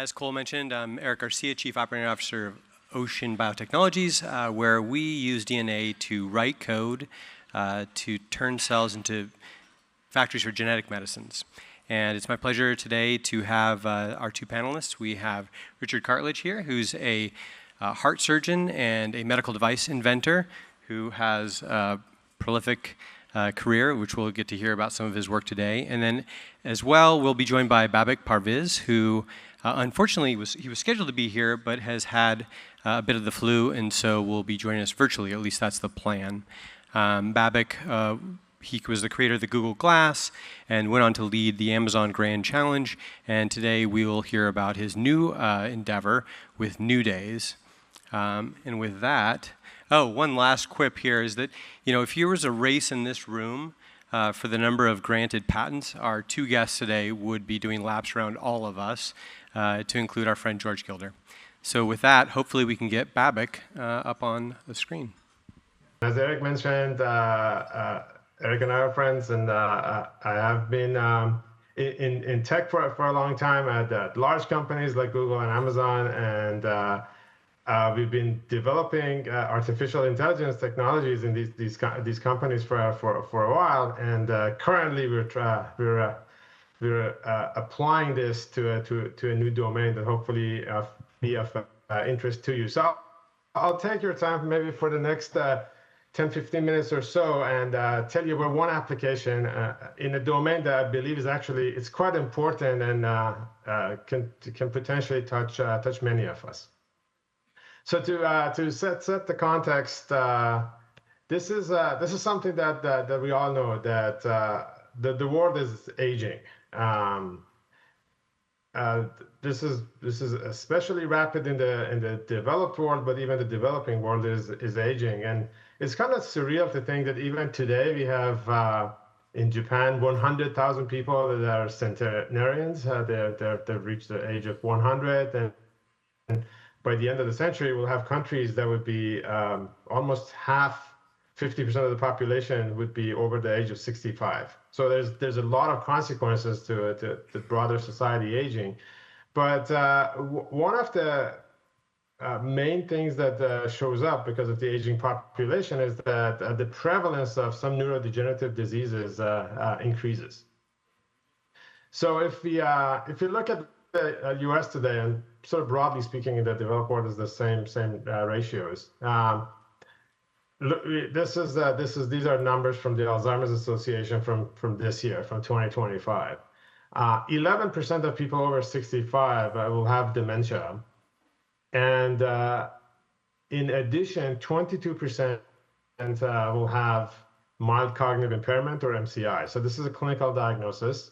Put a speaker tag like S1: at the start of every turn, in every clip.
S1: as Cole mentioned, I'm Eric Garcia, Chief Operating Officer of Ocean Biotechnologies, where we use DNA to write code to turn cells into factories for genetic medicines. And it's my pleasure today to have our two panelists. We have Richard Cartledge here, who's a heart surgeon and a medical device inventor who has a prolific career, which we'll get to hear about some of his work today. And then as well, we'll be joined by Babak Parviz, who unfortunately he was scheduled to be here, but has had a bit of the flu, and so will be joining us virtually. At least that's the plan. Babak, he was the creator of the Google Glass and went on to lead the Amazon Grand Challenge. And today we will hear about his new endeavor with New Days. And with that, one last quip here is that, if there was a race in this room for the number of granted patents, our two guests today would be doing laps around all of us, to include our friend George Gilder. So with that, hopefully we can get Babak up on the screen.
S2: As Eric mentioned, Eric and I are friends, and I have been in tech for a long time at large companies like Google and Amazon, and we've been developing artificial intelligence technologies in these companies for a while, and currently we're applying this to a new domain that hopefully be of interest to you. So I'll take your time maybe for the next 10-15 minutes or so and tell you about one application in a domain that I believe is it's quite important and can potentially touch many of us. So to set the context, this is something that we all know, that the world is aging. This is especially rapid in the developed world, but even the developing world is aging, and it's kind of surreal to think that even today we have in Japan 100,000 people that are centenarians. They've reached the age of 100, and by the end of the century, we'll have countries that would be almost half, 50% of the population would be over the age of 65. So there's a lot of consequences to the broader society aging. But one of the main things that shows up because of the aging population is that the prevalence of some neurodegenerative diseases increases. So if we look at the U.S. today, and sort of broadly speaking, in the developed world is the same ratios. These are numbers from the Alzheimer's Association from this year, from 2025. 11% of people over 65 will have dementia, and in addition, 22% will have mild cognitive impairment or MCI. So this is a clinical diagnosis.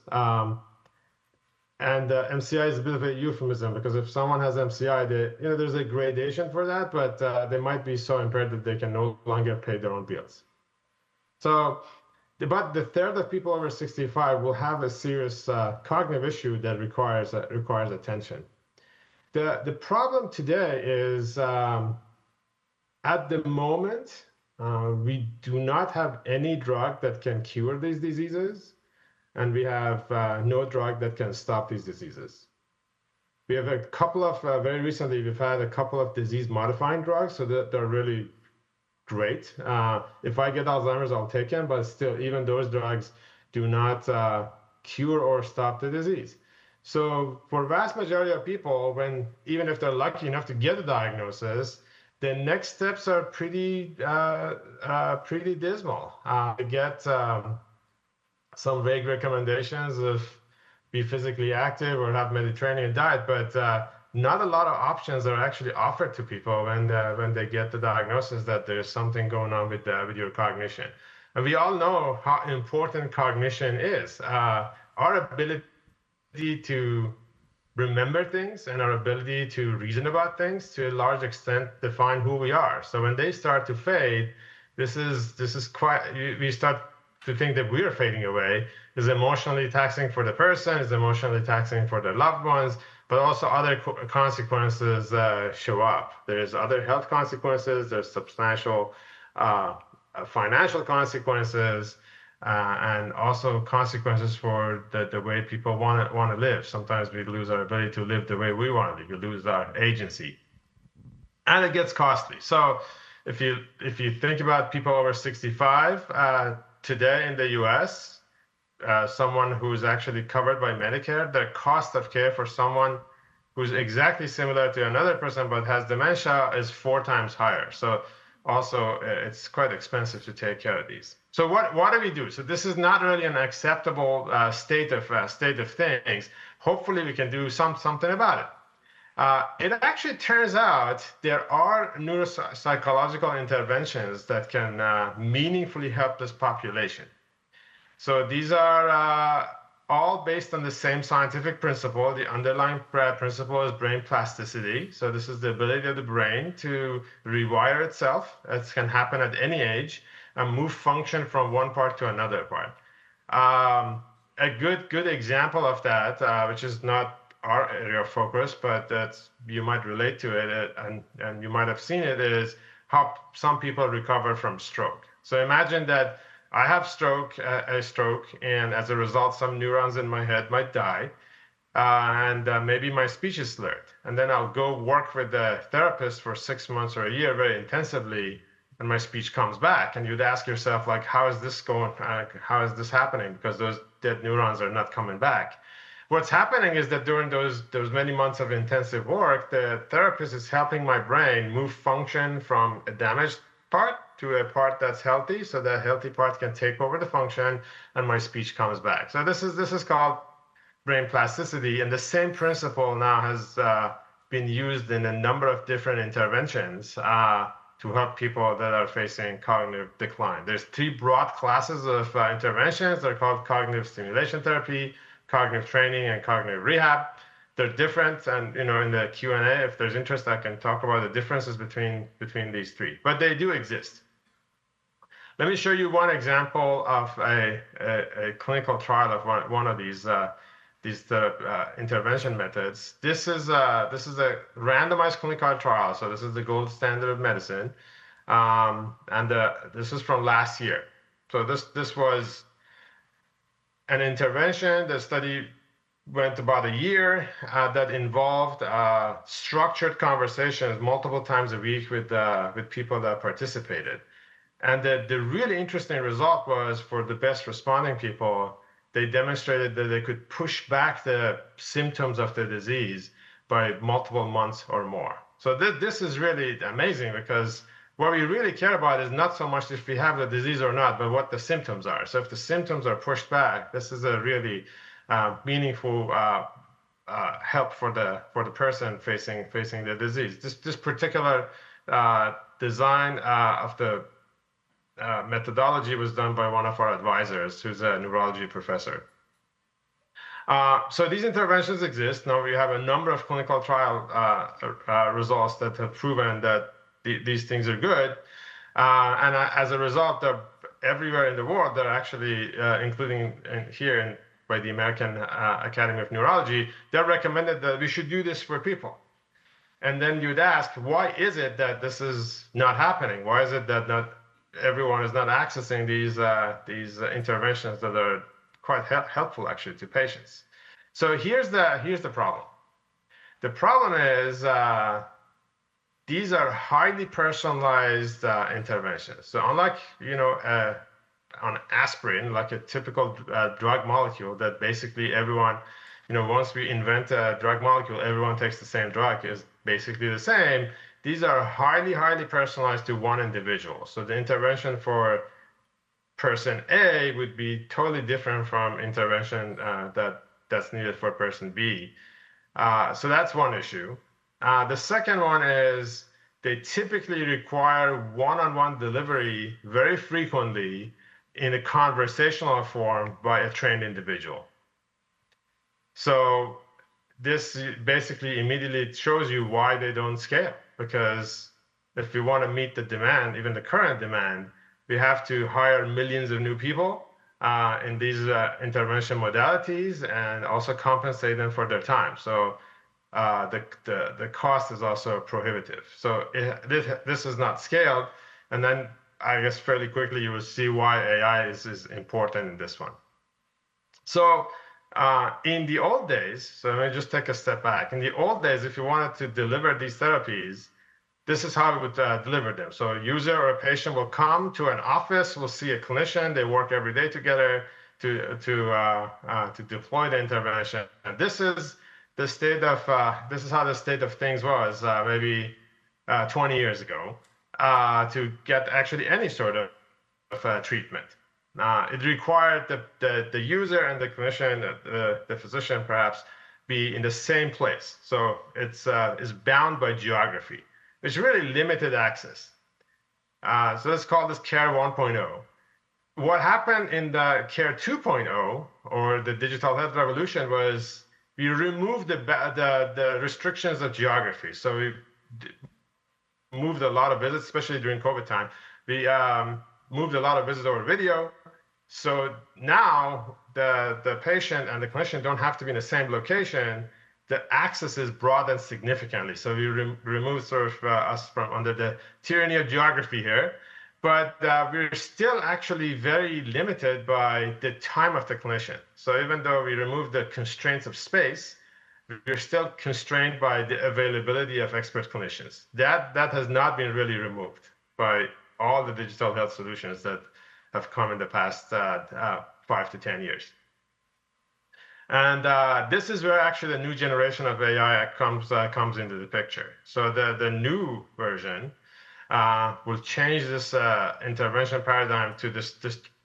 S2: And MCI is a bit of a euphemism, because if someone has MCI, there's a gradation for that, but they might be so impaired that they can no longer pay their own bills. So about the third of people over 65 will have a serious cognitive issue that requires attention. The problem today is at the moment, we do not have any drug that can cure these diseases. And we have no drug that can stop these diseases. We have a couple of, very recently, we've had a couple of disease-modifying drugs, so they're really great. If I get Alzheimer's, I'll take them, but still, even those drugs do not cure or stop the disease. So for vast majority of people, even if they're lucky enough to get a diagnosis, the next steps are pretty dismal. To get some vague recommendations of be physically active or have Mediterranean diet, but not a lot of options are actually offered to people when they get the diagnosis that there's something going on with your cognition. And we all know how important cognition is. Our ability to remember things and our ability to reason about things to a large extent define who we are. So when they start to fade, this is quite, we start to think that we are fading away. Is emotionally taxing for the person, is emotionally taxing for their loved ones, but also other consequences show up. There's other health consequences, there's substantial financial consequences, and also consequences for the way people want to live. Sometimes we lose our ability to live the way we want to live. We lose our agency, and it gets costly. So if you think about people over 65 today in the U.S., someone who's actually covered by Medicare, the cost of care for someone who's exactly similar to another person but has dementia is 4 times higher. So also it's quite expensive to take care of these. So what do we do? So this is not really an acceptable state of things. Hopefully we can do something about it. It actually turns out there are neuropsychological interventions that can meaningfully help this population. So these are all based on the same scientific principle. The underlying principle is brain plasticity. So this is the ability of the brain to rewire itself. It can happen at any age and move function from one part to another part. A good example of that, which is not our area of focus, but that's you might relate to it, and you might have seen it, is how some people recover from stroke. So imagine that I have a stroke, and as a result, some neurons in my head might die, and maybe my speech is slurred. And then I'll go work with the therapist for 6 months or a year very intensively, and my speech comes back. And you'd ask yourself, like, how is this going? How is this happening? Because those dead neurons are not coming back. What's happening is that during those many months of intensive work, the therapist is helping my brain move function from a damaged part to a part that's healthy, so that healthy part can take over the function and my speech comes back. So this is called brain plasticity, and the same principle now has been used in a number of different interventions to help people that are facing cognitive decline. There's 3 broad classes of interventions. They're called cognitive stimulation therapy, cognitive training, and cognitive rehab. They're different, and in the Q&A, if there's interest, I can talk about the differences between these 3, but they do exist. Let me show you one example of a clinical trial of one of these intervention methods. This is a randomized clinical trial, so this is the gold standard of medicine, and this is from last year. So this was an intervention. The study went about a year that involved structured conversations multiple times a week with people that participated. And the really interesting result was for the best responding people, they demonstrated that they could push back the symptoms of the disease by multiple months or more. So this is really amazing, because what we really care about is not so much if we have the disease or not, but what the symptoms are. So if the symptoms are pushed back, this is a really meaningful help for the person facing the disease. This particular design of the methodology was done by one of our advisors, who's a neurology professor. So these interventions exist. Now we have a number of clinical trial results that have proven that these things are good. And as a result, they're everywhere in the world. They're actually, including here by the American Academy of Neurology, they're recommended that we should do this for people. And then you'd ask, why is it that this is not happening? Why is it that not everyone is not accessing these interventions that are quite helpful actually to patients? So here's the problem. The problem is these are highly personalized interventions. So unlike on aspirin, like a typical drug molecule that basically everyone, once we invent a drug molecule, everyone takes the same drug, is basically the same. These are highly personalized to one individual. So the intervention for person A would be totally different from intervention that's needed for person B. So that's one issue. The second one is they typically require one-on-one delivery very frequently in a conversational form by a trained individual. So this basically immediately shows you why they don't scale, because if we want to meet the demand, even the current demand, we have to hire millions of new people in these intervention modalities and also compensate them for their time. So the cost is also prohibitive. So this is not scaled. And then I guess fairly quickly you will see why AI is important in this one. So in the old days, so let me just take a step back. In the old days, if you wanted to deliver these therapies, this is how we would deliver them. So a user or a patient will come to an office, will see a clinician, they work every day together to deploy the intervention. And this is the state of this is how the state of things was maybe 20 years ago to get actually any sort of treatment. It required the user and the clinician, the physician perhaps, be in the same place. So it's bound by geography, which really limited access. So let's call this Care 1.0. What happened in the Care 2.0, or the digital health revolution, was we removed the restrictions of geography. So we moved a lot of visits, especially during COVID time. We moved a lot of visits over video. So now the patient and the clinician don't have to be in the same location. The access is broadened significantly. So we remove sort of us from under the tyranny of geography here. But we're still actually very limited by the time of the clinician. So even though we remove the constraints of space, we're still constrained by the availability of expert clinicians. That has not been really removed by all the digital health solutions that have come in the past 5 to 10 years. And this is where actually the new generation of AI comes into the picture. So the new version will change this intervention paradigm to this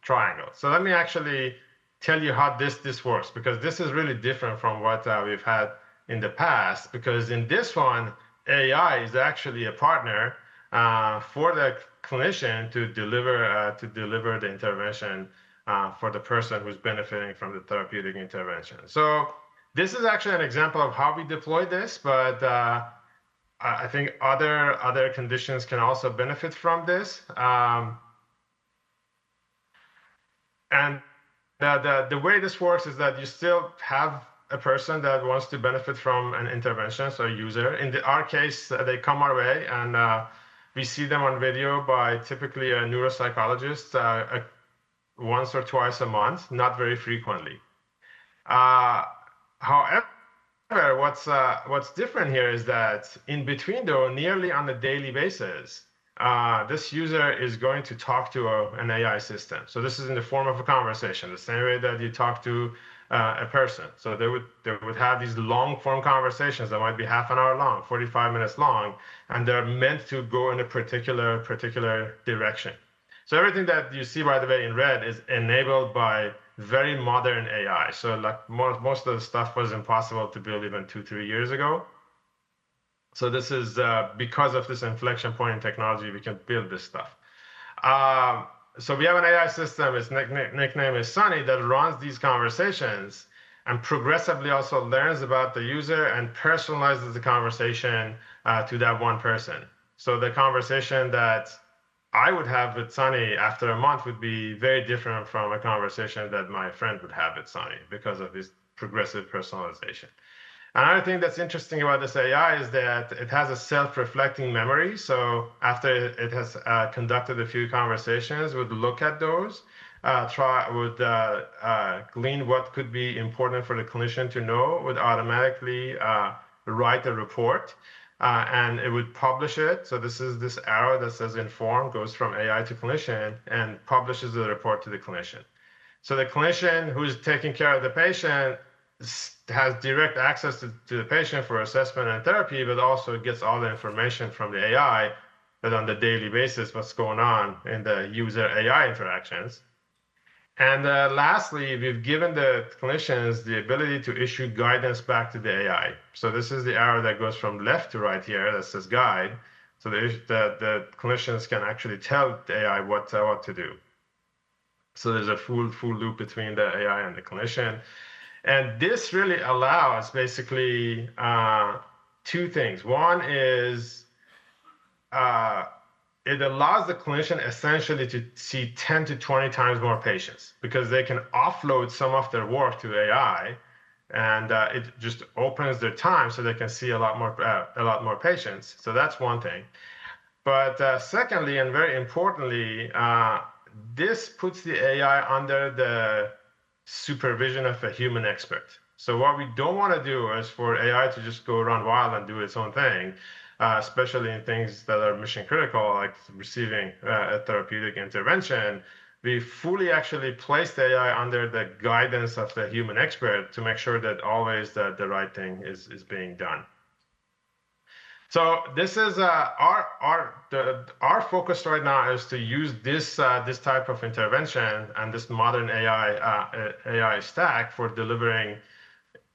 S2: triangle. So let me actually tell you how this works, because this is really different from what we've had in the past, because in this one, AI is actually a partner for the clinician to deliver the intervention for the person who's benefiting from the therapeutic intervention. So this is actually an example of how we deploy this, but I think other conditions can also benefit from this. And the way this works is that you still have a person that wants to benefit from an intervention, so a user. In our case, they come our way, and we see them on video by typically a neuropsychologist once or twice a month, not very frequently. However, what's different here is that in between, though, nearly on a daily basis, this user is going to talk to an AI system. So this is in the form of a conversation, the same way that you talk to a person. So they would have these long form conversations that might be half an hour long, 45 minutes long, and they're meant to go in a particular direction. So everything that you see, by the way, in red is enabled by very modern AI. So like most of the stuff was impossible to build even 2-3 years ago. So this is because of this inflection point in technology, we can build this stuff. So we have an AI system, its nickname is Sunny, that runs these conversations and progressively also learns about the user and personalizes the conversation to that one person. So the conversation that I would have with Sunny after a month would be very different from a conversation that my friend would have with Sunny because of this progressive personalization. Another thing that's interesting about this AI is that it has a self-reflecting memory. So after it has conducted a few conversations, would look at those, glean what could be important for the clinician to know, would automatically write a report, and it would publish it. So this is this arrow that says inform, goes from AI to clinician, and publishes the report to the clinician. So the clinician who's taking care of the patient has direct access to the patient for assessment and therapy, but also gets all the information from the AI that on the daily basis what's going on in the user AI interactions. And lastly, we've given the clinicians the ability to issue guidance back to the AI. So this is the arrow that goes from left to right here that says guide. So the clinicians can actually tell the AI what to do. So there's a full loop between the AI and the clinician. And this really allows basically two things. One is it allows the clinician essentially to see 10 to 20 times more patients because they can offload some of their work to AI, and it just opens their time so they can see a lot more patients. So that's one thing. But secondly, and very importantly, this puts the AI under the supervision of a human expert. So what we don't want to do is for AI to just go run wild and do its own thing, especially in things that are mission critical, like receiving a therapeutic intervention. We fully actually place the AI under the guidance of the human expert to make sure that always the right thing is being done. So this is our focus right now is to use this type of intervention and this modern AI stack for delivering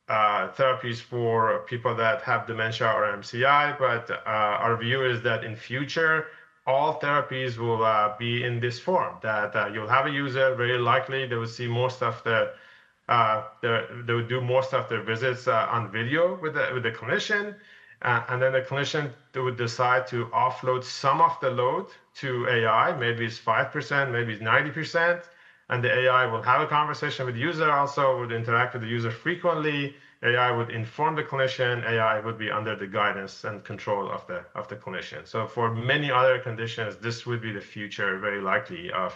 S2: therapies for people that have dementia or MCI. But our view is that in future, all therapies will be in this form. That you'll have a user, very likely they will see most of they would do most of their visits on video with the clinician. And then the clinician would decide to offload some of the load to AI. Maybe it's 5%, maybe it's 90%. And the AI will have a conversation with the user, also would interact with the user frequently. AI would inform the clinician. AI would be under the guidance and control of the clinician. So for many other conditions, this would be the future, very likely, of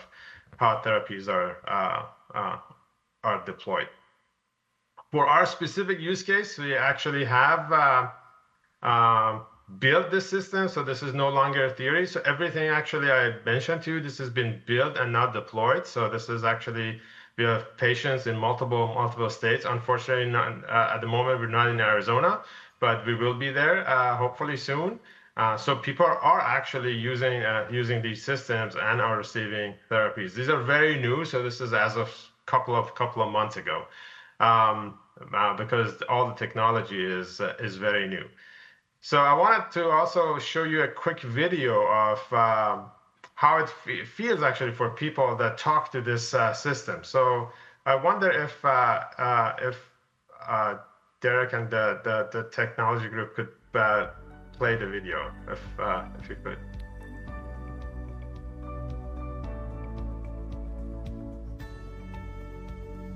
S2: how therapies are deployed. For our specific use case, we actually have build this system, so this is no longer a theory. So everything actually I mentioned to you, this has been built and not deployed. So this is actually, we have patients in multiple states. Unfortunately, not, at the moment, we're not in Arizona, but we will be there hopefully soon. So people are actually using these systems and are receiving therapies. These are very new, so this is as of couple of months ago, because all the technology is very new. So I wanted to also show you a quick video of how it feels actually for people that talk to this system. So I wonder if Derek and the technology group could play the video, if you could.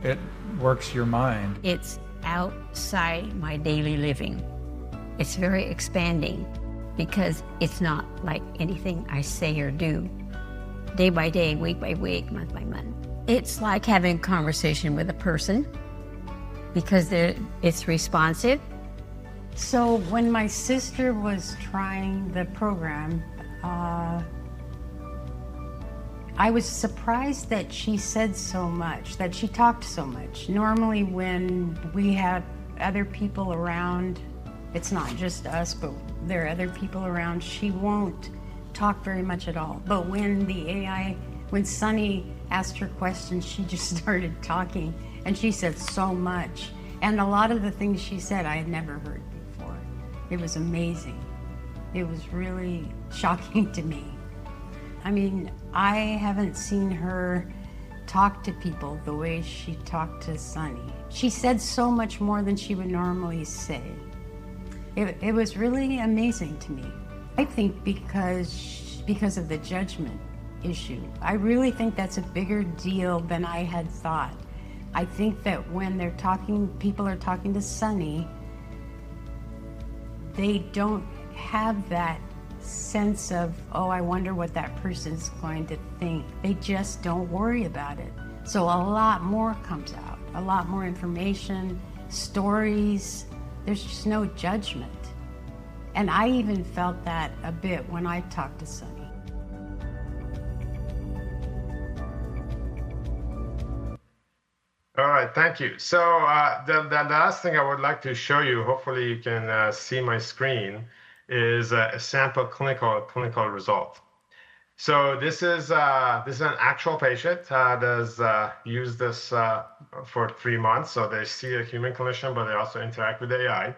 S3: It works your mind.
S4: It's outside my daily living. It's very expanding because it's not like anything I say or do. Day by day, week by week, month by month. It's like having a conversation with a person because it's responsive.
S5: So when my sister was trying the program, I was surprised that she said so much, that she talked so much. Normally when we have other people around, it's not just us, but there are other people around, she won't talk very much at all. But when the AI, when Sunny asked her questions, she just started talking, and she said so much. And a lot of the things she said I had never heard before. It was amazing. It was really shocking to me. I mean, I haven't seen her talk to people the way she talked to Sunny. She said so much more than she would normally say. It was really amazing to me. I think because of the judgment issue. I really think that's a bigger deal than I had thought. I think that when they're talking, people are talking to Sunny, they don't have that sense of, oh, I wonder what that person's going to think. They just don't worry about it. So a lot more comes out, a lot more information, stories. There's just no judgment. And I even felt that a bit when I talked to Sunny.
S2: All right, thank you. So the last thing I would like to show you, hopefully you can see my screen, is a sample clinical result. So this is an actual patient that has used this for 3 months. So they see a human clinician, but they also interact with AI.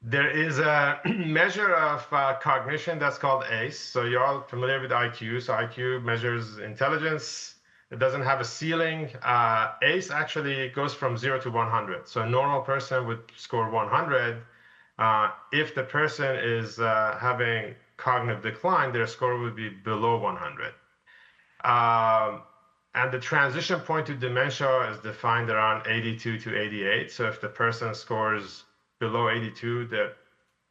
S2: There is a measure of cognition that's called ACE. So you're all familiar with IQ. So IQ measures intelligence. It doesn't have a ceiling. ACE actually goes from 0 to 100. So a normal person would score 100. If the person is having cognitive decline, their score would be below 100. And the transition point to dementia is defined around 82 to 88. So if the person scores below 82,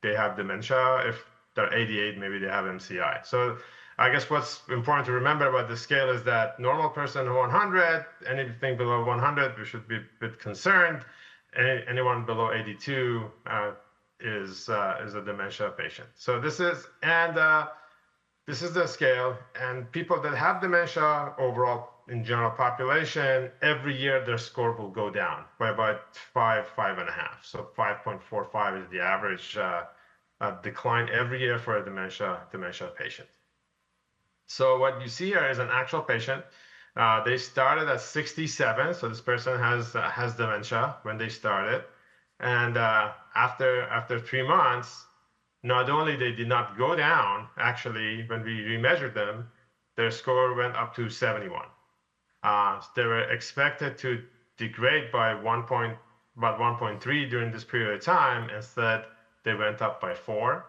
S2: they have dementia. If they're 88, maybe they have MCI. So I guess what's important to remember about the scale is that normal person 100, anything below 100, we should be a bit concerned. Anyone below 82 is a dementia patient. So this is the scale, and people that have dementia overall in general population, every year their score will go down by about 5.5. So 5.45 is the average decline every year for a dementia patient. So what you see here is an actual patient. They started at 67, so this person has dementia when they started, and after 3 months, not only they did not go down, actually, when we remeasured them, their score went up to 71. They were expected to degrade by about 1.3 during this period of time. Instead, they went up by 4.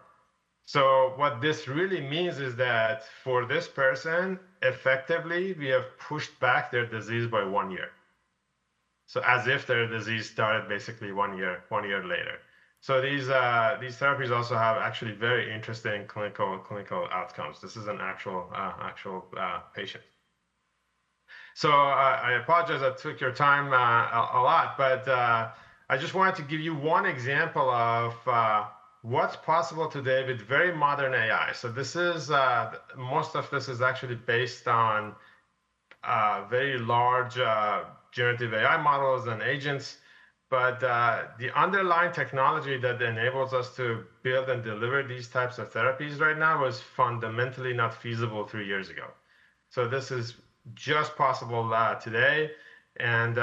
S2: So what this really means is that for this person, effectively, we have pushed back their disease by 1 year. So as if their disease started basically 1 year later. So these therapies also have actually very interesting clinical outcomes. This is an actual patient. So I apologize I took your time a lot, but I just wanted to give you one example of what's possible today with very modern AI. So this is most of this is actually based on very large generative AI models and agents. But the underlying technology that enables us to build and deliver these types of therapies right now was fundamentally not feasible 3 years ago. So this is just possible today. And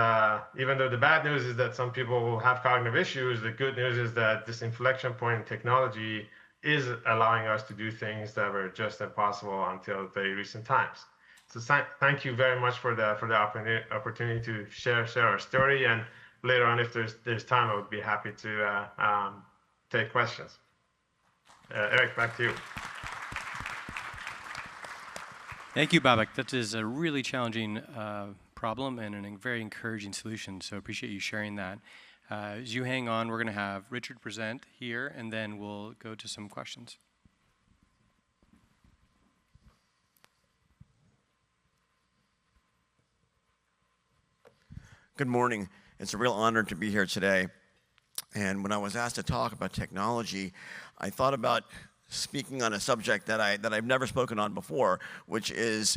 S2: even though the bad news is that some people will have cognitive issues, the good news is that this inflection point in technology is allowing us to do things that were just impossible until very recent times. So thank you very much for the opportunity to share our story. And later on, if there's time, I would be happy to take questions. Eric, back to you.
S1: Thank you, Babak. That is a really challenging problem and a very encouraging solution, so appreciate you sharing that. As you hang on, we're going to have Richard present here, and then we'll go to some questions.
S6: Good morning. It's a real honor to be here today. And when I was asked to talk about technology, I thought about speaking on a subject that I've never spoken on before, which is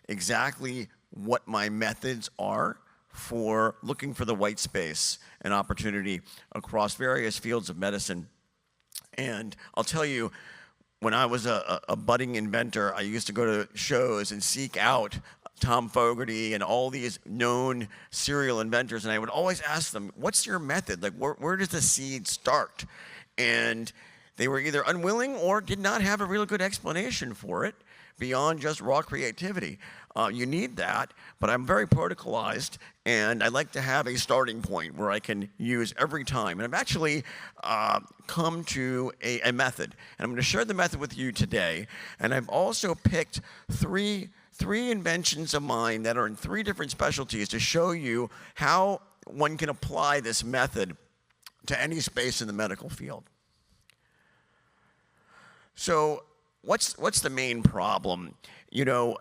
S6: exactly what my methods are for looking for the white space and opportunity across various fields of medicine. And I'll tell you, when I was a budding inventor, I used to go to shows and seek out Tom Fogarty and all these known serial inventors, and I would always ask them, what's your method? Like, where does the seed start? And they were either unwilling or did not have a real good explanation for it beyond just raw creativity. You need that, but I'm very protocolized, and I like to have a starting point where I can use every time. And I've actually come to a method, and I'm going to share the method with you today. And I've also picked three inventions of mine that are in 3 different specialties to show you how one can apply this method to any space in the medical field. So what's the main problem? You know,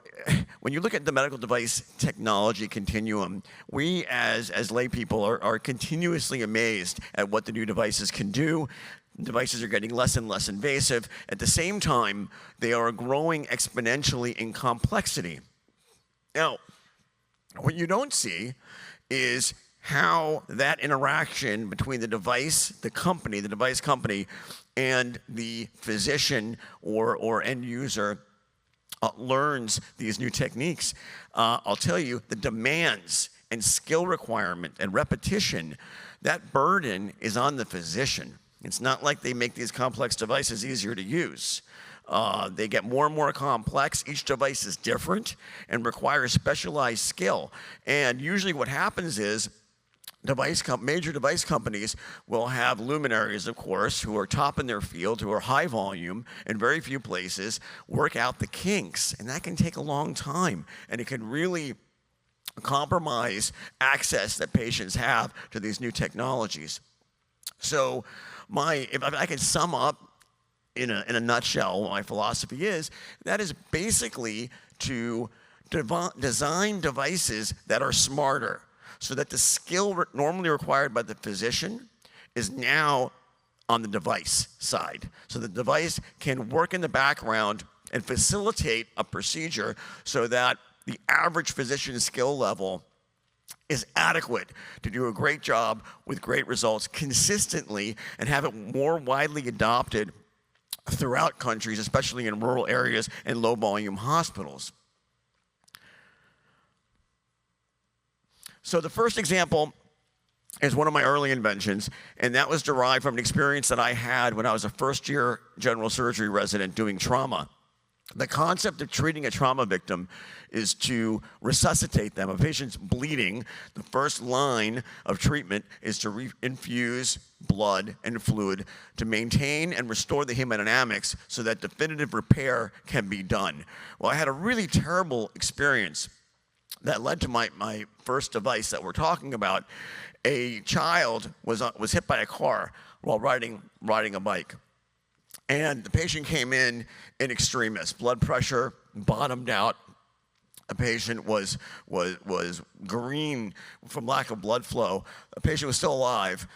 S6: when you look at the medical device technology continuum, we as lay people are continuously amazed at what the new devices can do. Devices are getting less and less invasive. At the same time, they are growing exponentially in complexity. Now, what you don't see is how that interaction between the device company, and the physician or end user learns these new techniques. I'll tell you, the demands and skill requirement and repetition, that burden is on the physician. It's not like they make these complex devices easier to use. They get more and more complex. Each device is different and requires specialized skill. And usually what happens is major device companies will have luminaries, of course, who are top in their field, who are high volume, in very few places, work out the kinks. And that can take a long time. And it can really compromise access that patients have to these new technologies. So if I could sum up in a nutshell, what my philosophy is, that is basically to design devices that are smarter, so that the skill normally required by the physician is now on the device side. So the device can work in the background and facilitate a procedure so that the average physician's skill level is adequate to do a great job with great results consistently, and have it more widely adopted throughout countries, especially in rural areas and low-volume hospitals. So the first example is one of my early inventions, and that was derived from an experience that I had when I was a first-year general surgery resident doing trauma. The concept of treating a trauma victim is to resuscitate them. A patient's bleeding, the first line of treatment is to infuse blood and fluid to maintain and restore the hemodynamics so that definitive repair can be done. Well, I had a really terrible experience that led to my first device that we're talking about. A child was hit by a car while riding a bike. And the patient came in extremis. Blood pressure bottomed out. The patient was green from lack of blood flow. The patient was still alive.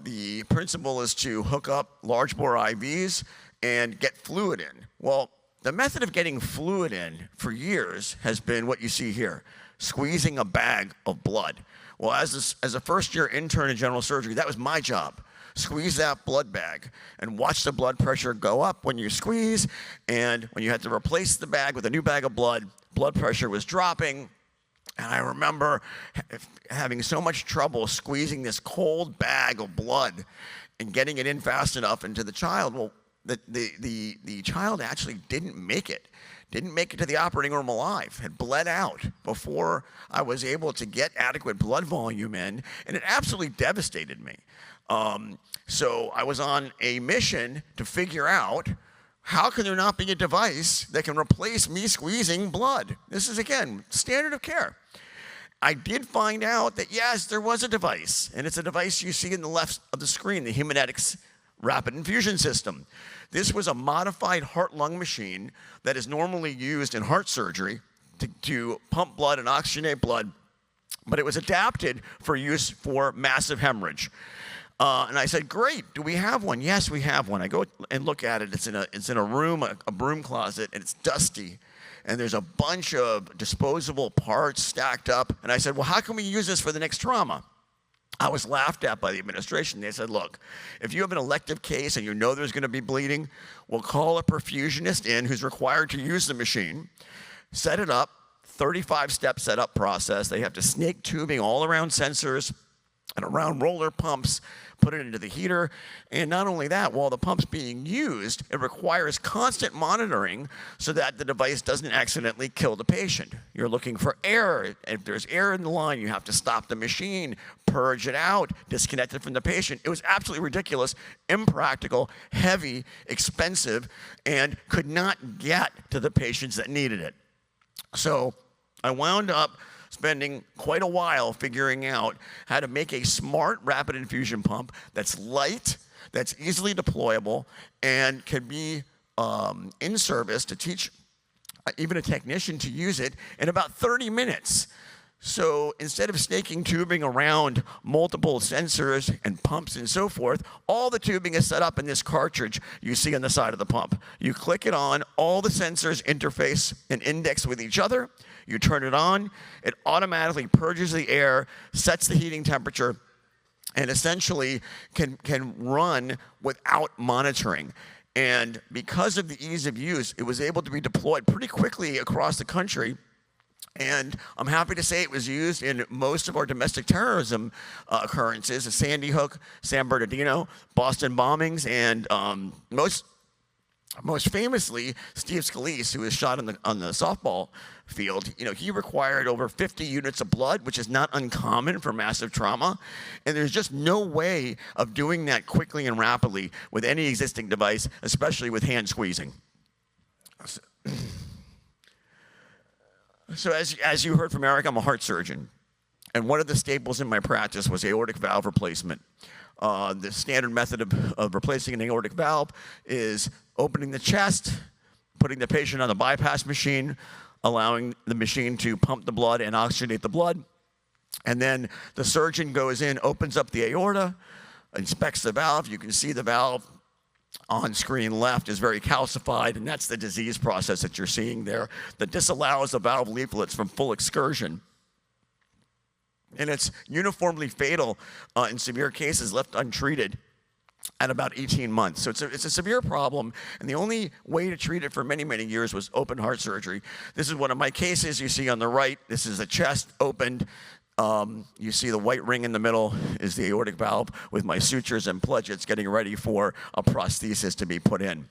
S6: The principle is to hook up large bore IVs and get fluid in. Well, the method of getting fluid in for years has been what you see here, squeezing a bag of blood. Well, as a first-year intern in general surgery, that was my job. Squeeze that blood bag and watch the blood pressure go up when you squeeze, and when you had to replace the bag with a new bag of blood pressure was dropping. And I remember having so much trouble squeezing this cold bag of blood and getting it in fast enough into the child. Well, the child actually didn't make it to the operating room alive, had bled out before I was able to get adequate blood volume in, and it absolutely devastated me. So I was on a mission to figure out, how can there not be a device that can replace me squeezing blood? This is, again, standard of care. I did find out that, yes, there was a device, and it's a device you see in the left of the screen, the Haemonetics Rapid Infusion System. This was a modified heart-lung machine that is normally used in heart surgery to pump blood and oxygenate blood, but it was adapted for use for massive hemorrhage. And I said, great, do we have one? Yes, we have one. I go and look at it. It's in a room, a broom closet, and it's dusty. And there's a bunch of disposable parts stacked up. And I said, well, how can we use this for the next trauma? I was laughed at by the administration. They said, look, if you have an elective case and you know there's going to be bleeding, we'll call a perfusionist in who's required to use the machine, set it up, 35-step setup process. They have to snake tubing all around sensors and around roller pumps, put it into the heater. And not only that, while the pump's being used, it requires constant monitoring so that the device doesn't accidentally kill the patient. You're looking for air. If there's air in the line, you have to stop the machine, purge it out, disconnect it from the patient. It was absolutely ridiculous, impractical, heavy, expensive, and could not get to the patients that needed it. So I wound up spending quite a while figuring out how to make a smart rapid infusion pump that's light, that's easily deployable, and can be in service to teach even a technician to use it in about 30 minutes. So instead of snaking tubing around multiple sensors and pumps and so forth, all the tubing is set up in this cartridge you see on the side of the pump. You click it on, all the sensors interface and index with each other. You turn it on, it automatically purges the air, sets the heating temperature, and essentially can run without monitoring. And because of the ease of use, it was able to be deployed pretty quickly across the country. And I'm happy to say it was used in most of our domestic terrorism occurrences, Sandy Hook, San Bernardino, Boston bombings, and most famously, Steve Scalise, who was shot on the softball field. You know, he required over 50 units of blood, which is not uncommon for massive trauma. And there's just no way of doing that quickly and rapidly with any existing device, especially with hand squeezing. So as you heard from Eric, I'm a heart surgeon. And one of the staples in my practice was aortic valve replacement. The standard method of replacing an aortic valve is opening the chest, putting the patient on the bypass machine, allowing the machine to pump the blood and oxygenate the blood. And then the surgeon goes in, opens up the aorta, inspects the valve. You can see the valve on screen left is very calcified, and that's the disease process that you're seeing there that disallows the valve leaflets from full excursion. And it's uniformly fatal in severe cases left untreated at about 18 months. So it's a severe problem, and the only way to treat it for many, many years was open heart surgery. This is one of my cases you see on the right. This is the chest opened. You see the white ring in the middle is the aortic valve with my sutures and pledgets getting ready for a prosthesis to be put in.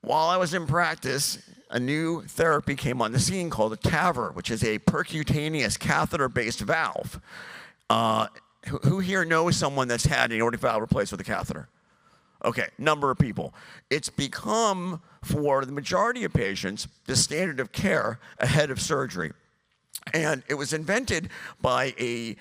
S6: While I was in practice, a new therapy came on the scene called a TAVR, which is a percutaneous catheter-based valve. Who here knows someone that's had an aortic valve replaced with a catheter? Okay, number of people. It's become, for the majority of patients, the standard of care ahead of surgery. And it was invented by a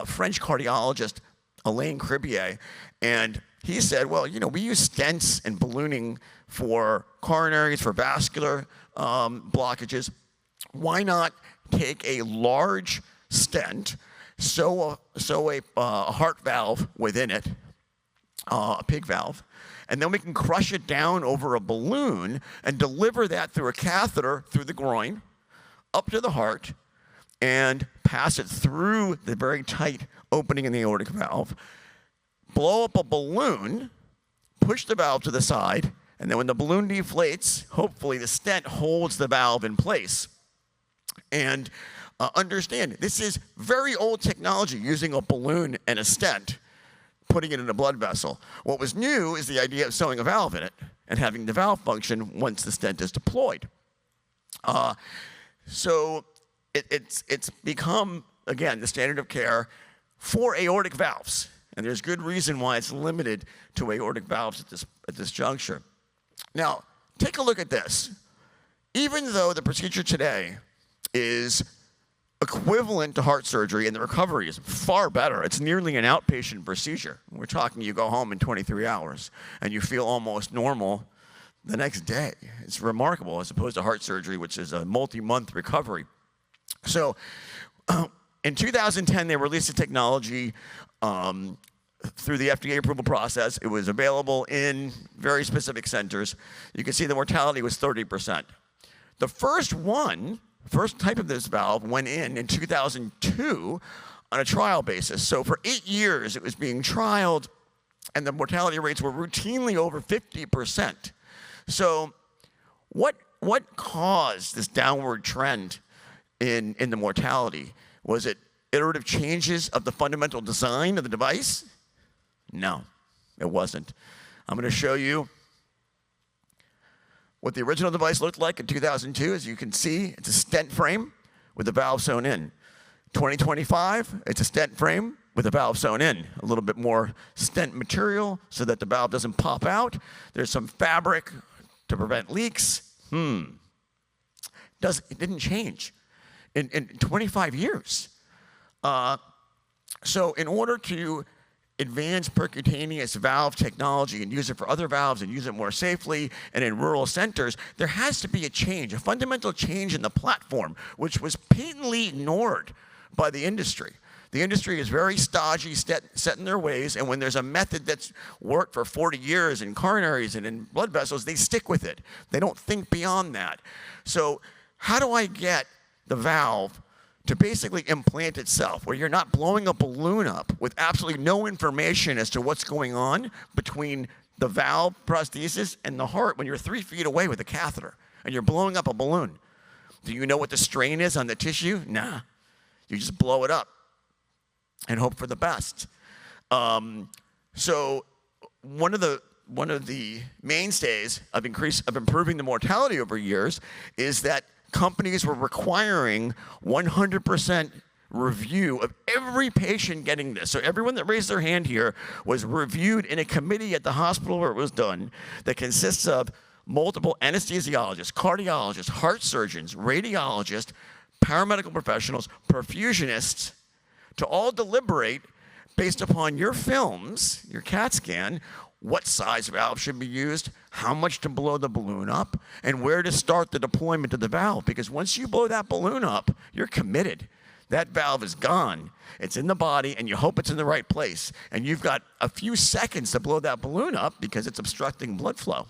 S6: French cardiologist, Alain Cribier, and he said, well, you know, we use stents and ballooning for coronaries, for vascular blockages. Why not take a large stent, sew a heart valve within it, a pig valve, and then we can crush it down over a balloon and deliver that through a catheter through the groin, up to the heart, and pass it through the very tight opening in the aortic valve, blow up a balloon, push the valve to the side, and then when the balloon deflates, hopefully the stent holds the valve in place. And understand, this is very old technology, using a balloon and a stent, putting it in a blood vessel. What was new is the idea of sewing a valve in it and having the valve function once the stent is deployed. So it's become, again, the standard of care for aortic valves. And there's good reason why it's limited to aortic valves at this juncture. Now, take a look at this. Even though the procedure today is equivalent to heart surgery and the recovery is far better, it's nearly an outpatient procedure. We're talking you go home in 23 hours and you feel almost normal the next day. It's remarkable as opposed to heart surgery, which is a multi-month recovery. So in 2010, they released the technology through the FDA approval process. It was available in very specific centers. You can see the mortality was 30%. The first type of this valve went in 2002 on a trial basis. So for 8 years, it was being trialed, and the mortality rates were routinely over 50%. So what caused this downward trend in the mortality? Was it iterative changes of the fundamental design of the device? No, it wasn't. I'm going to show you what the original device looked like in 2002. As you can see, it's a stent frame with the valve sewn in. 2025, it's a stent frame with the valve sewn in. A little bit more stent material so that the valve doesn't pop out. There's some fabric to prevent leaks. It didn't change in 25 years. So in order to advance percutaneous valve technology and use it for other valves and use it more safely and in rural centers, there has to be a change, a fundamental change in the platform, which was patently ignored by the industry. The industry is very stodgy, set in their ways, and when there's a method that's worked for 40 years in coronaries and in blood vessels, they stick with it. They don't think beyond that. So how do I get the valve to basically implant itself, where you're not blowing a balloon up with absolutely no information as to what's going on between the valve prosthesis and the heart when you're 3 feet away with a catheter and you're blowing up a balloon? Do you know what the strain is on the tissue? Nah. You just blow it up and hope for the best. So one of the mainstays of improving the mortality over years is that companies were requiring 100% review of every patient getting this. So everyone that raised their hand here was reviewed in a committee at the hospital where it was done that consists of multiple anesthesiologists, cardiologists, heart surgeons, radiologists, paramedical professionals, perfusionists, to all deliberate based upon your films, your CAT scan, what size valve should be used, how much to blow the balloon up, and where to start the deployment of the valve. Because once you blow that balloon up, you're committed. That valve is gone. It's in the body, and you hope it's in the right place. And you've got a few seconds to blow that balloon up because it's obstructing blood flow.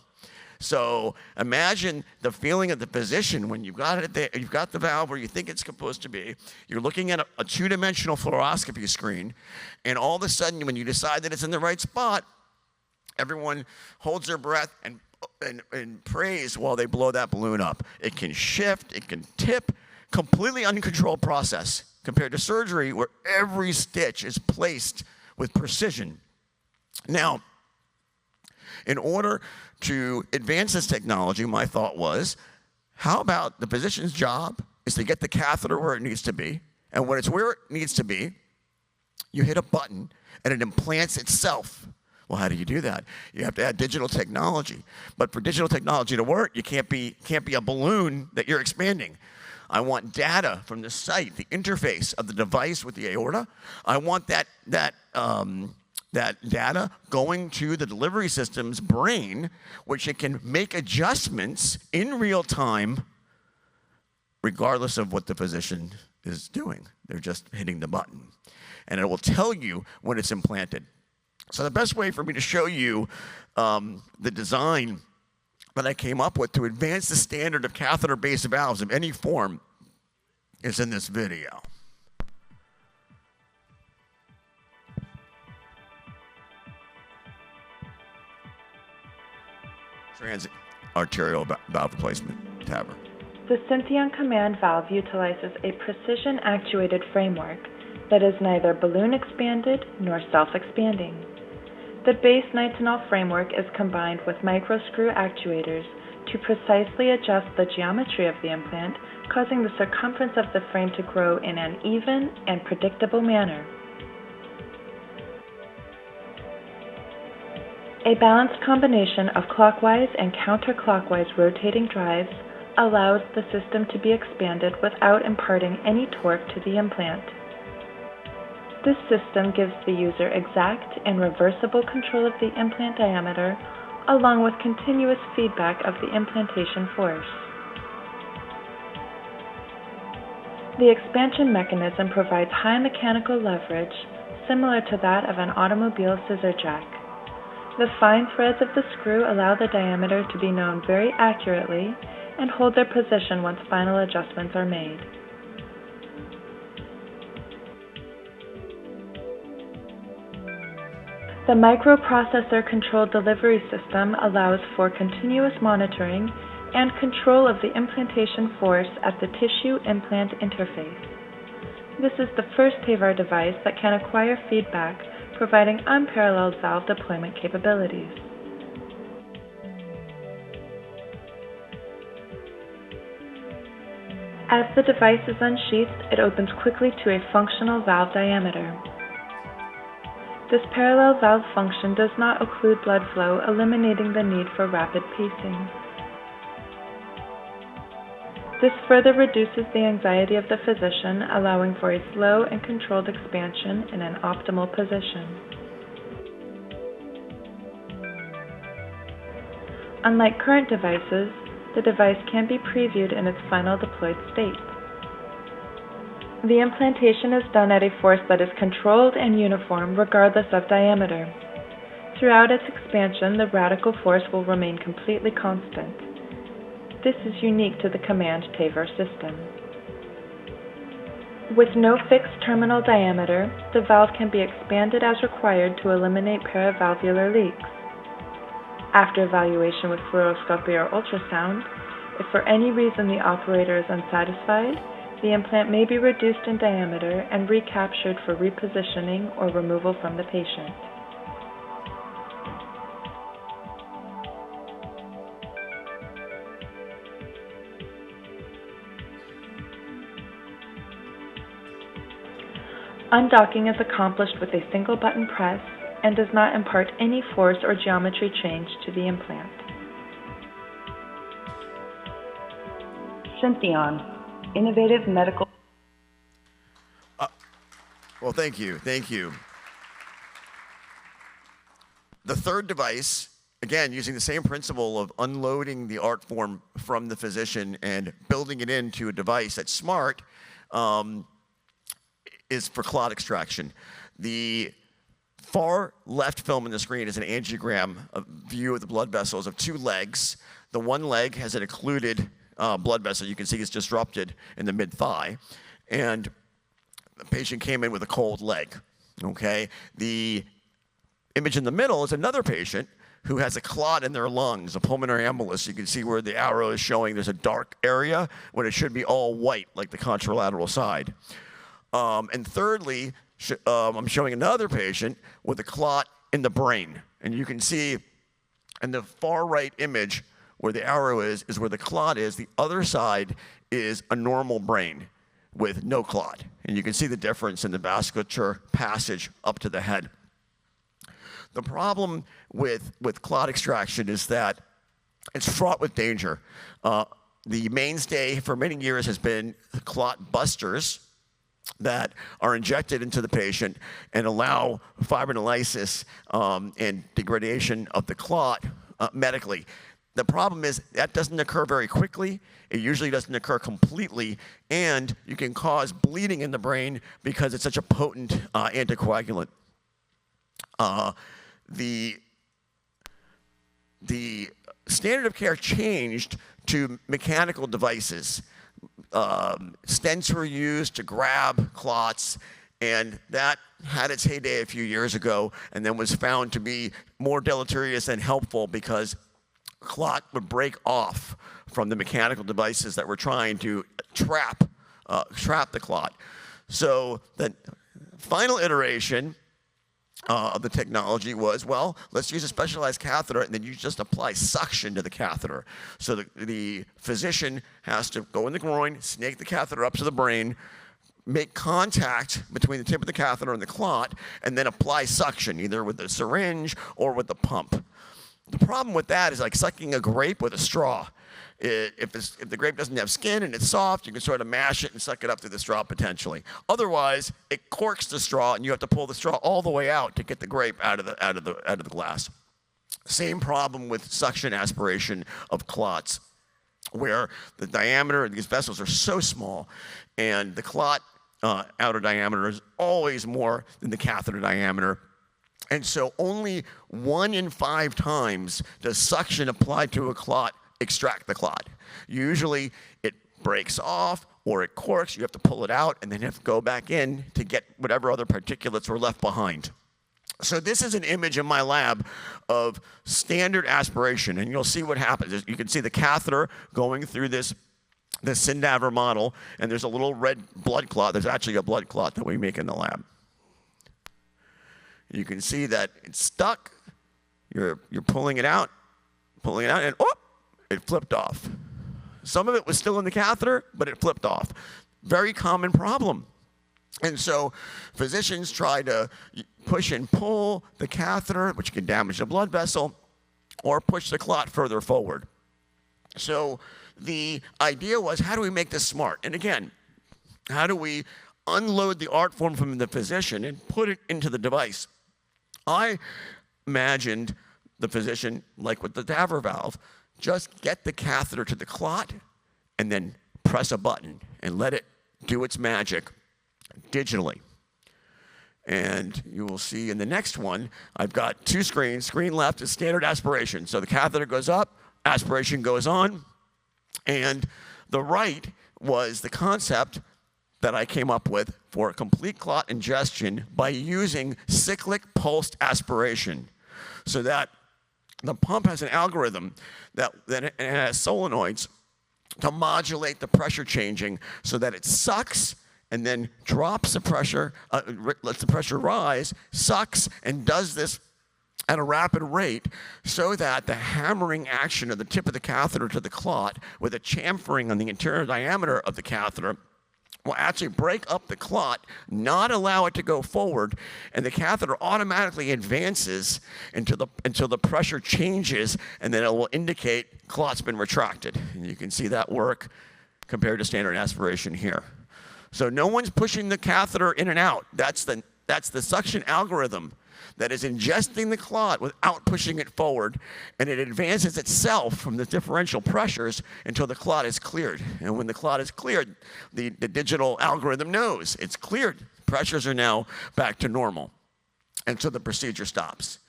S6: So imagine the feeling of the physician when you've got it there, you've got the valve where you think it's supposed to be. You're looking at a two-dimensional fluoroscopy screen, and all of a sudden, when you decide that it's in the right spot, everyone holds their breath and prays while they blow that balloon up. It can shift, it can tip, completely uncontrolled process compared to surgery where every stitch is placed with precision. Now, in order to advance this technology, my thought was, how about the physician's job is to get the catheter where it needs to be, and when it's where it needs to be, you hit a button and it implants itself. Well, how do you do that? You have to add digital technology. But for digital technology to work, you can't be a balloon that you're expanding. I want data from the site, the interface of the device with the aorta. I want that data going to the delivery system's brain, which it can make adjustments in real time, regardless of what the physician is doing. They're just hitting the button. And it will tell you when it's implanted. So the best way for me to show you the design that I came up with to advance the standard of catheter-based valves of any form is in this video. Trans-arterial valve replacement, TAVR.
S7: The Syntheon command valve utilizes a precision-actuated framework that is neither balloon expanded nor self-expanding. The base nitinol framework is combined with microscrew actuators to precisely adjust the geometry of the implant, causing the circumference of the frame to grow in an even and predictable manner. A balanced combination of clockwise and counterclockwise rotating drives allows the system to be expanded without imparting any torque to the implant. This system gives the user exact and reversible control of the implant diameter, along with continuous feedback of the implantation force. The expansion mechanism provides high mechanical leverage, similar to that of an automobile scissor jack. The fine threads of the screw allow the diameter to be known very accurately and hold their position once final adjustments are made. The microprocessor-controlled delivery system allows for continuous monitoring and control of the implantation force at the tissue-implant interface. This is the first TAVR device that can acquire feedback, providing unparalleled valve deployment capabilities. As the device is unsheathed, it opens quickly to a functional valve diameter. This parallel valve function does not occlude blood flow, eliminating the need for rapid pacing. This further reduces the anxiety of the physician, allowing for a slow and controlled expansion in an optimal position. Unlike current devices, the device can be previewed in its final deployed state. The implantation is done at a force that is controlled and uniform regardless of diameter. Throughout its expansion, the radical force will remain completely constant. This is unique to the command TAVR system. With no fixed terminal diameter, the valve can be expanded as required to eliminate paravalvular leaks. After evaluation with fluoroscopy or ultrasound, if for any reason the operator is unsatisfied, the implant may be reduced in diameter and recaptured for repositioning or removal from the patient. Undocking is accomplished with a single button press and does not impart any force or geometry change to the implant. Syntheon. Innovative medical.
S6: Well, thank you. The third device, again, using the same principle of unloading the art form from the physician and building it into a device that's smart, is for clot extraction. The far left film on the screen is an angiogram, a view of the blood vessels of 2 legs. The one leg has an occluded blood vessel. You can see it's disrupted in the mid-thigh. And the patient came in with a cold leg, okay? The image in the middle is another patient who has a clot in their lungs, a pulmonary embolus. You can see where the arrow is showing there's a dark area when it should be all white, like the contralateral side. And thirdly, I'm showing another patient with a clot in the brain. And you can see in the far right image where the arrow is where the clot is. The other side is a normal brain with no clot. And you can see the difference in the vasculature passage up to the head. The problem with clot extraction is that it's fraught with danger. The mainstay for many years has been clot busters that are injected into the patient and allow fibrinolysis and degradation of the clot medically. The problem is that doesn't occur very quickly. It usually doesn't occur completely, and you can cause bleeding in the brain because it's such a potent anticoagulant. The standard of care changed to mechanical devices. Stents were used to grab clots, and that had its heyday a few years ago and then was found to be more deleterious than helpful because clot would break off from the mechanical devices that were trying to trap the clot. So the final iteration of the technology was, well, let's use a specialized catheter, and then you just apply suction to the catheter. So the physician has to go in the groin, snake the catheter up to the brain, make contact between the tip of the catheter and the clot, and then apply suction, either with the syringe or with the pump. The problem with that is like sucking a grape with a straw. If the grape doesn't have skin and it's soft, you can sort of mash it and suck it up through the straw potentially. Otherwise, it corks the straw, and you have to pull the straw all the way out to get the grape out of the glass. Same problem with suction aspiration of clots, where the diameter of these vessels are so small, and the clot outer diameter is always more than the catheter diameter. And so only 1 in 5 times does suction applied to a clot extract the clot. Usually it breaks off or it corks. You have to pull it out and then you have to go back in to get whatever other particulates were left behind. So this is an image in my lab of standard aspiration, and you'll see what happens. You can see the catheter going through this Syndaver model, and there's a little red blood clot. There's actually a blood clot that we make in the lab. You can see that it's stuck. You're pulling it out, and oh, it flipped off. Some of it was still in the catheter, but it flipped off. Very common problem. And so physicians try to push and pull the catheter, which can damage the blood vessel, or push the clot further forward. So the idea was, how do we make this smart? And again, how do we unload the art form from the physician and put it into the device? I imagined the physician, like with the TAVR valve, just get the catheter to the clot and then press a button and let it do its magic digitally. And you will see in the next one, I've got 2 screens. Screen left is standard aspiration. So the catheter goes up, aspiration goes on. And the right was the concept that I came up with for complete clot ingestion by using cyclic pulsed aspiration. So that the pump has an algorithm that has solenoids to modulate the pressure changing so that it sucks and then drops the pressure, lets the pressure rise, sucks, and does this at a rapid rate so that the hammering action of the tip of the catheter to the clot with a chamfering on the interior diameter of the catheter will actually break up the clot, not allow it to go forward, and the catheter automatically advances until the pressure changes, and then it will indicate clot's been retracted. And you can see that work compared to standard aspiration here. So no one's pushing the catheter in and out. That's the suction algorithm that is ingesting the clot without pushing it forward, and it advances itself from the differential pressures until the clot is cleared. And when the clot is cleared, the digital algorithm knows it's cleared. Pressures are now back to normal. And so the procedure stops.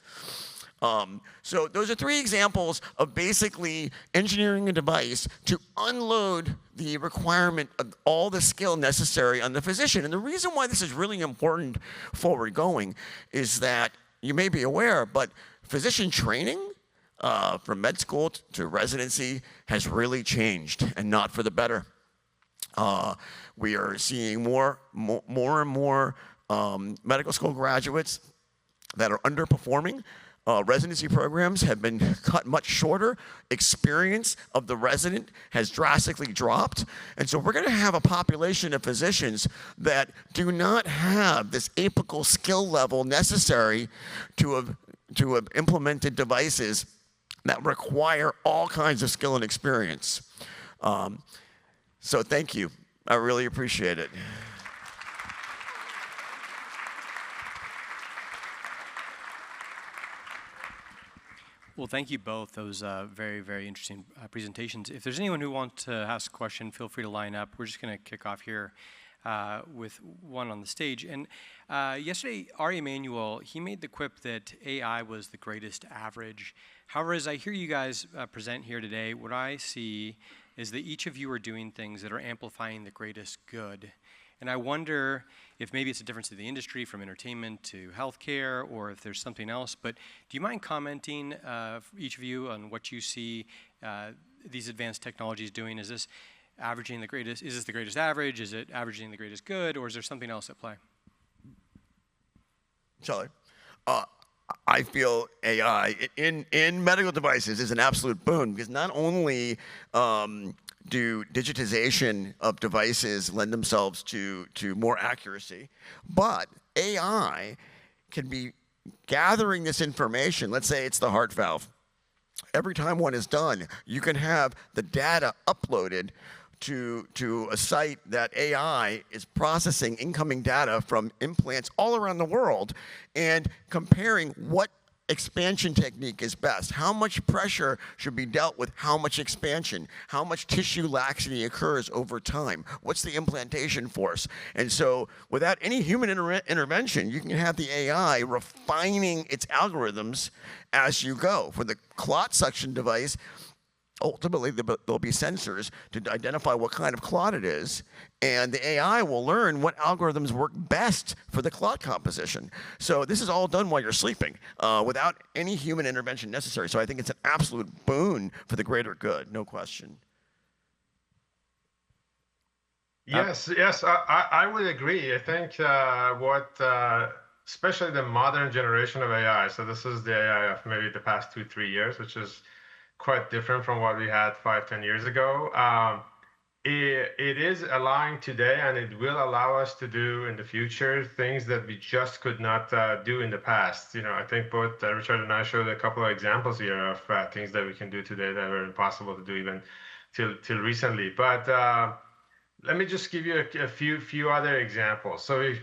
S6: So those are 3 examples of basically engineering a device to unload the requirement of all the skill necessary on the physician. And the reason why this is really important forward going is that you may be aware, but physician training from med school to residency has really changed, and not for the better. We are seeing more and more medical school graduates that are underperforming. Residency programs have been cut much shorter. Experience of the resident has drastically dropped. And so we're going to have a population of physicians that do not have this apical skill level necessary to have implemented devices that require all kinds of skill and experience. So thank you. I really appreciate it.
S1: Well, thank you both. Those very, very interesting presentations. If there's anyone who wants to ask a question, feel free to line up. We're just going to kick off here with one on the stage. And yesterday, Ari Emanuel, he made the quip that AI was the greatest average. However, as I hear you guys present here today, what I see is that each of you are doing things that are amplifying the greatest good. And I wonder if maybe it's a difference in the industry from entertainment to healthcare, or if there's something else. But do you mind commenting, each of you, on what you see these advanced technologies doing? Is this averaging the greatest? Is this the greatest average? Is it averaging the greatest good, or is there something else at play?
S6: Charlie, I feel AI in medical devices is an absolute boon, because not only do digitization of devices lend themselves to more accuracy, but AI can be gathering this information. Let's say it's the heart valve. Every time one is done, you can have the data uploaded to a site that AI is processing incoming data from implants all around the world and comparing what expansion technique is best. How much pressure should be dealt with how much expansion? How much tissue laxity occurs over time? What's the implantation force? And so without any human intervention, you can have the AI refining its algorithms as you go. For the clot suction device, ultimately, there'll be sensors to identify what kind of clot it is, and the AI will learn what algorithms work best for the clot composition. So this is all done while you're sleeping, without any human intervention necessary. So I think it's an absolute boon for the greater good, no question.
S2: Yes, I would agree. I think especially the modern generation of AI, so this is the AI of maybe the past 2-3 years, which is quite different from what we had 5-10 years ago. It is allowing today, and it will allow us to do in the future things that we just could not do in the past. You know, I think both Richard and I showed a couple of examples here of things that we can do today that were impossible to do even till recently. But let me just give you a few other examples. So a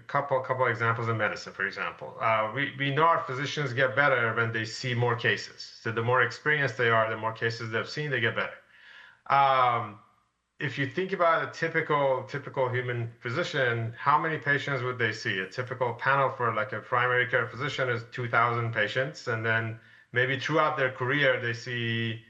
S2: couple examples in medicine, for example. We know our physicians get better when they see more cases. So the more experienced they are, the more cases they've seen, they get better. If you think about a typical human physician, how many patients would they see? A typical panel for like a primary care physician is 2,000 patients, and then maybe throughout their career they see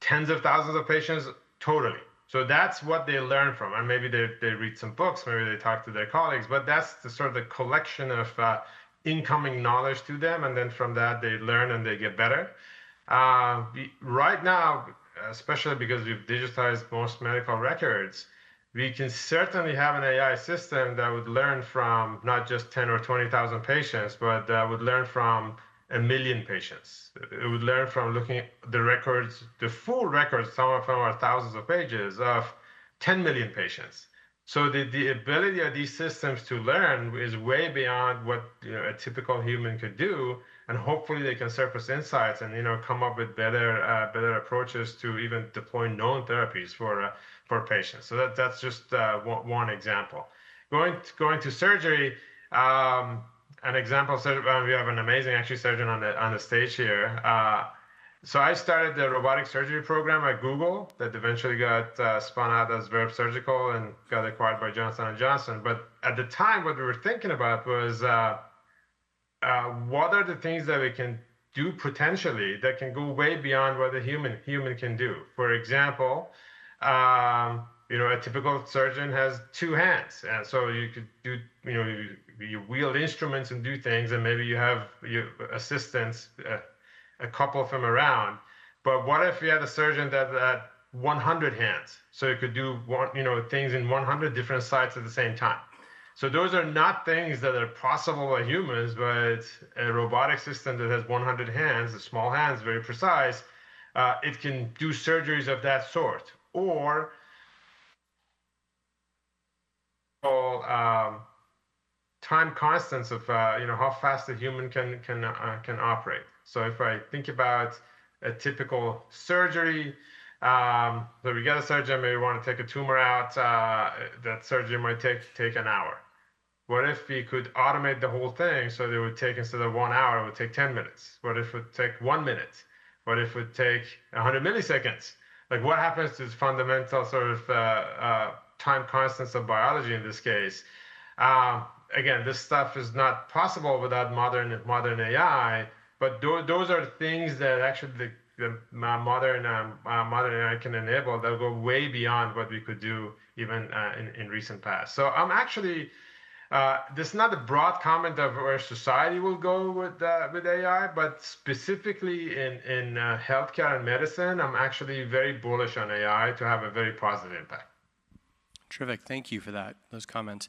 S2: tens of thousands of patients totally. So that's what they learn from, and maybe they read some books, maybe they talk to their colleagues, but that's the sort of the collection of incoming knowledge to them, and then from that they learn and they get better. Right now, especially because we've digitized most medical records, we can certainly have an AI system that would learn from not just 10 or 20,000 patients, but that would learn from 1 million patients. It would learn from looking at the records, the full records, some of them are thousands of pages, of 10 million patients. So the ability of these systems to learn is way beyond what a typical human could do, and hopefully they can surface insights and come up with better approaches to even deploy known therapies for patients. So that's just one example. Going to surgery. An example, we have an amazing actually surgeon on the stage here. So I started the robotic surgery program at Google that eventually got spun out as Verb Surgical and got acquired by Johnson & Johnson. But at the time, what we were thinking about was what are the things that we can do potentially that can go way beyond what a human can do. For example, a typical surgeon has two hands, and so you could do, you wield instruments and do things, and maybe you have your assistants, a couple of them around. But what if you had a surgeon that had 100 hands, so you could do things in 100 different sites at the same time? So those are not things that are possible by humans, but a robotic system that has 100 hands, the small hands, very precise, it can do surgeries of that sort. Or time constants of how fast a human can operate. So if I think about a typical surgery, so we get a surgeon, maybe we want to take a tumor out, that surgery might take an hour. What if we could automate the whole thing so that it would take, instead of 1 hour, it would take 10 minutes? What if it would take 1 minute? What if it would take 100 milliseconds? Like, what happens to the fundamental sort of time constants of biology in this case? Again, this stuff is not possible without modern AI, but those are things that actually the modern AI can enable that go way beyond what we could do even in recent past. So I'm actually, this is not a broad comment of where society will go with AI, but specifically in healthcare and medicine, I'm actually very bullish on AI to have a very positive impact.
S1: Terrific. Thank you for those comments.